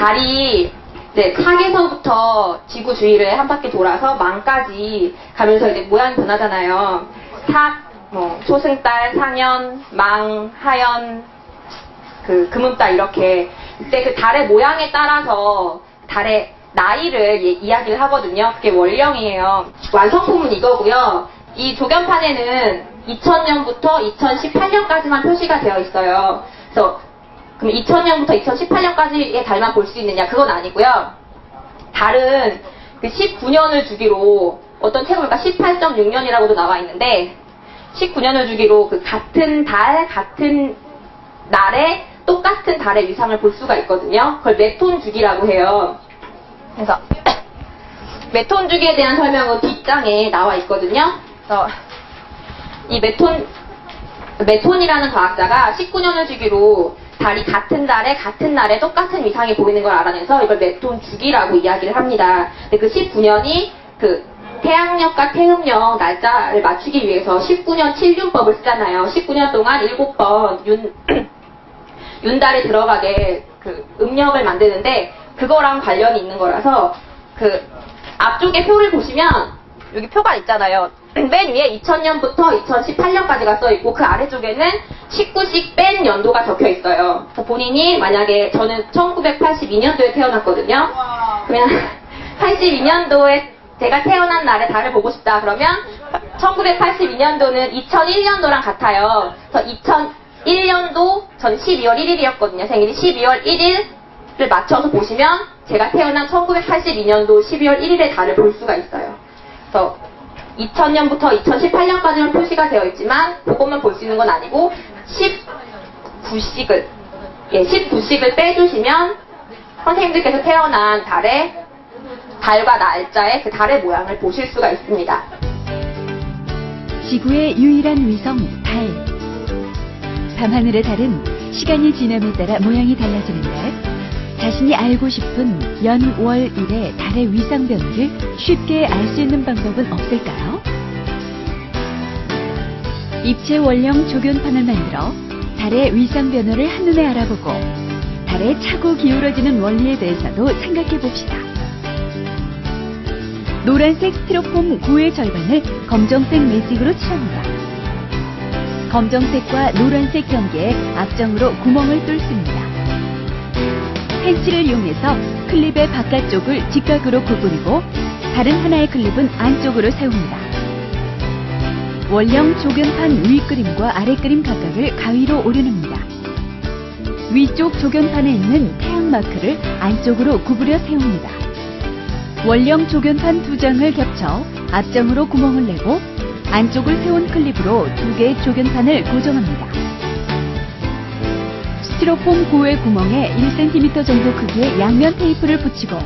달이 이제 사계서부터 지구 주위를 한 바퀴 돌아서 망까지 가면서 이제 모양이 변하잖아요. 초승달, 상현, 망, 하현, 금음달 이렇게. 그때 그 달의 모양에 따라서 달의 나이를 이야기를 하거든요. 그게 월령이에요. 완성품은 이거고요. 이 조견판에는 2000년부터 2018년까지만 표시가 되어 있어요. 그래서 그럼 2000년부터 2018년까지의 달만 볼 수 있느냐? 그건 아니고요. 달은 그 19년을 주기로 어떤 책을 보니까 18.6년이라고도 나와 있는데 19년을 주기로 그 같은 달, 같은 날에 똑같은 달의 위상을 볼 수가 있거든요. 그걸 메톤 주기라고 해요. 그래서 메톤 주기에 대한 설명은 뒷장에 나와 있거든요. 그래서 이 메톤이라는 과학자가 19년을 주기로 달이 같은 달에 같은 날에 똑같은 위상이 보이는 걸 알아내서 이걸 메톤 주기라고 이야기를 합니다. 근데 그 19년이 그 태양력과 태음력 날짜를 맞추기 위해서 19년 7륜법을 쓰잖아요. 19년 동안 7번 윤달에 들어가게 그 음력을 만드는데 그거랑 관련이 있는 거라서 그 앞쪽에 표를 보시면 여기 표가 있잖아요. 맨 위에 2000년부터 2018년까지가 써있고 그 아래쪽에는 19씩 뺀 연도가 적혀 있어요. 그래서 본인이 만약에 저는 1982년도에 태어났거든요. 그러면 82년도에 제가 태어난 날에 달을 보고 싶다 그러면 1982년도는 2001년도랑 같아요. 그래서 2001년도 전 12월 1일이었거든요. 생일이 12월 1일을 맞춰서 보시면 제가 태어난 1982년도 12월 1일의 달을 볼 수가 있어요. 그래서 2000년부터 2018년까지는 표시가 되어 있지만 그것만 볼 수 있는 건 아니고 19씩을 빼주시면 선생님들께서 태어난 달과 날짜의 그 달의 모양을 보실 수가 있습니다. 지구의 유일한 위성 달. 밤하늘의 달은 시간이 지남에 따라 모양이 달라지는데 자신이 알고 싶은 연, 월, 일의 달의 위상 변화를 쉽게 알 수 있는 방법은 없을까요? 입체 원령 조견판을 만들어 달의 위상 변화를 한눈에 알아보고 달의 차고 기울어지는 원리에 대해서도 생각해 봅시다. 노란색 스티로폼 9의 절반을 검정색 매직으로 칠합니다. 검정색과 노란색 경계에 앞정으로 구멍을 뚫습니다. 펜치를 이용해서 클립의 바깥쪽을 직각으로 구부리고 다른 하나의 클립은 안쪽으로 세웁니다. 원령 조견판 윗그림과 아랫그림 각각을 가위로 오려냅니다. 위쪽 조견판에 있는 태양 마크를 안쪽으로 구부려 세웁니다. 원령 조견판 두 장을 겹쳐 앞정으로 구멍을 내고 안쪽을 세운 클립으로 두 개의 조견판을 고정합니다. 스티로폼 9의 구멍에 1cm 정도 크기의 양면 테이프를 붙이고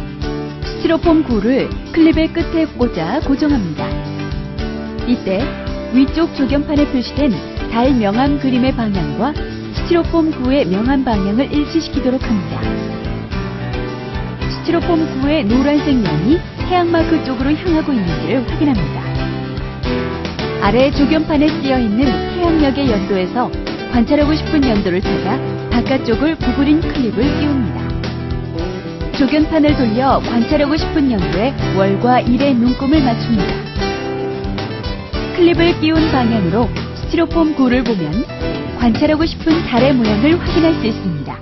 스티로폼 9를 클립의 끝에 꽂아 고정합니다. 이때 위쪽 조견판에 표시된 달 명암 그림의 방향과 스티로폼 9의 명암 방향을 일치시키도록 합니다. 스티로폼 9의 노란색 면이 태양마크 쪽으로 향하고 있는지를 확인합니다. 아래 조견판에 쓰여있는 태양력의 연도에서 관찰하고 싶은 연도를 찾아 바깥쪽을 구부린 클립을 끼웁니다. 조견판을 돌려 관찰하고 싶은 연도에 월과 일의 눈금을 맞춥니다. 클립을 끼운 방향으로 스티로폼 9를 보면 관찰하고 싶은 달의 모양을 확인할 수 있습니다.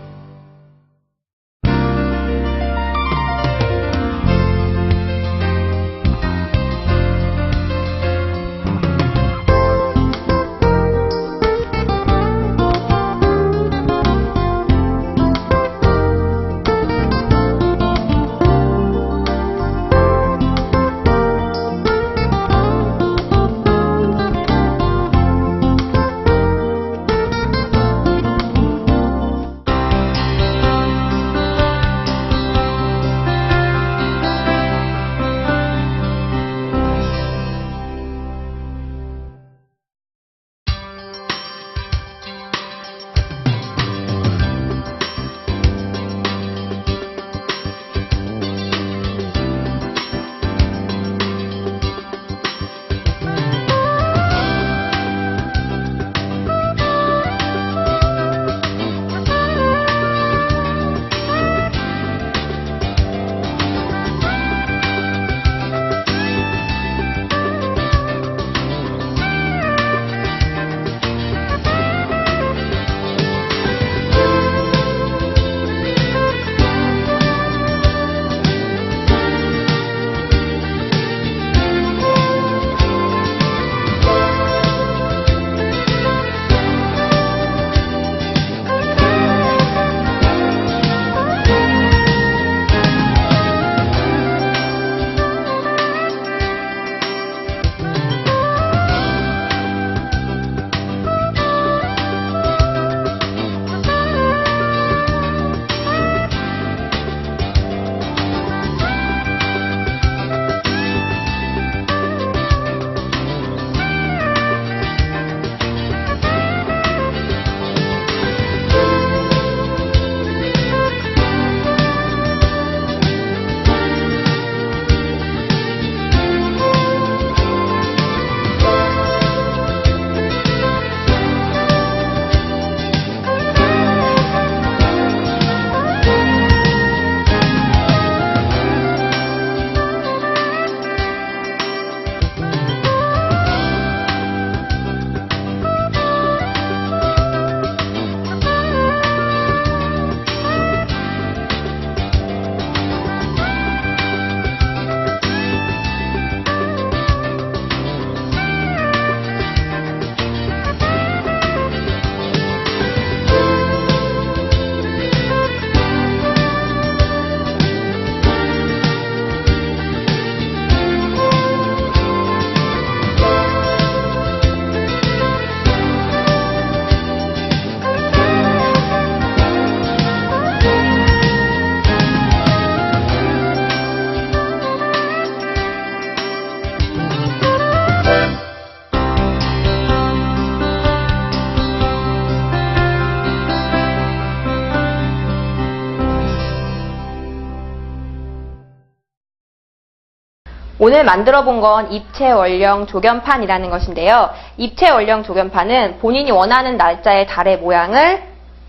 오늘 만들어 본 건 입체 원령 조견판이라는 것인데요. 입체 원령 조견판은 본인이 원하는 날짜의 달의 모양을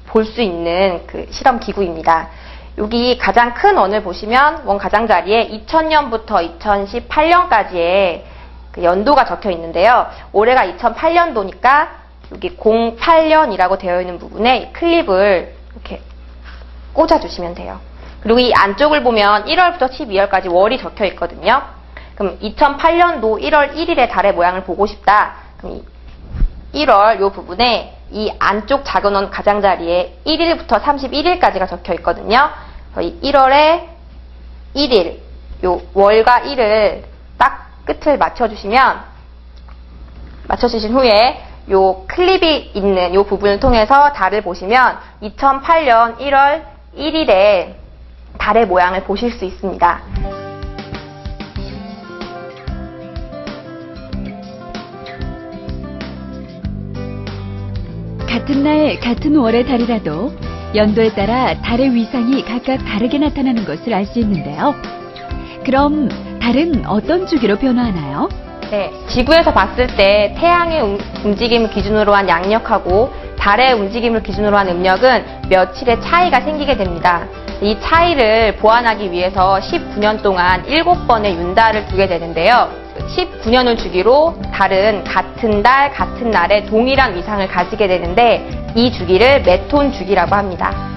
볼 수 있는 그 실험 기구입니다. 여기 가장 큰 원을 보시면 원 가장자리에 2000년부터 2018년까지의 그 연도가 적혀 있는데요. 올해가 2008년도니까 여기 08년이라고 되어 있는 부분에 클립을 이렇게 꽂아주시면 돼요. 그리고 이 안쪽을 보면 1월부터 12월까지 월이 적혀 있거든요. 그럼 2008년도 1월 1일의 달의 모양을 보고 싶다. 그럼 1월 요 부분에 이 안쪽 작은 원 가장자리에 1일부터 31일까지가 적혀 있거든요. 그래서 이 1월에 1일, 요 월과 일을 딱 끝을 맞춰주신 후에 요 클립이 있는 요 부분을 통해서 달을 보시면 2008년 1월 1일에 달의 모양을 보실 수 있습니다. 같은 날 같은 월의 달이라도 연도에 따라 달의 위상이 각각 다르게 나타나는 것을 알 수 있는데요. 그럼 달은 어떤 주기로 변화하나요? 네, 지구에서 봤을 때 태양의 움직임을 기준으로 한 양력하고 달의 움직임을 기준으로 한 음력은 며칠의 차이가 생기게 됩니다. 이 차이를 보완하기 위해서 19년 동안 7번의 윤달을 두게 되는데요. 19년을 주기로 달은 같은 달, 같은 날에 동일한 위상을 가지게 되는데 이 주기를 메톤 주기라고 합니다.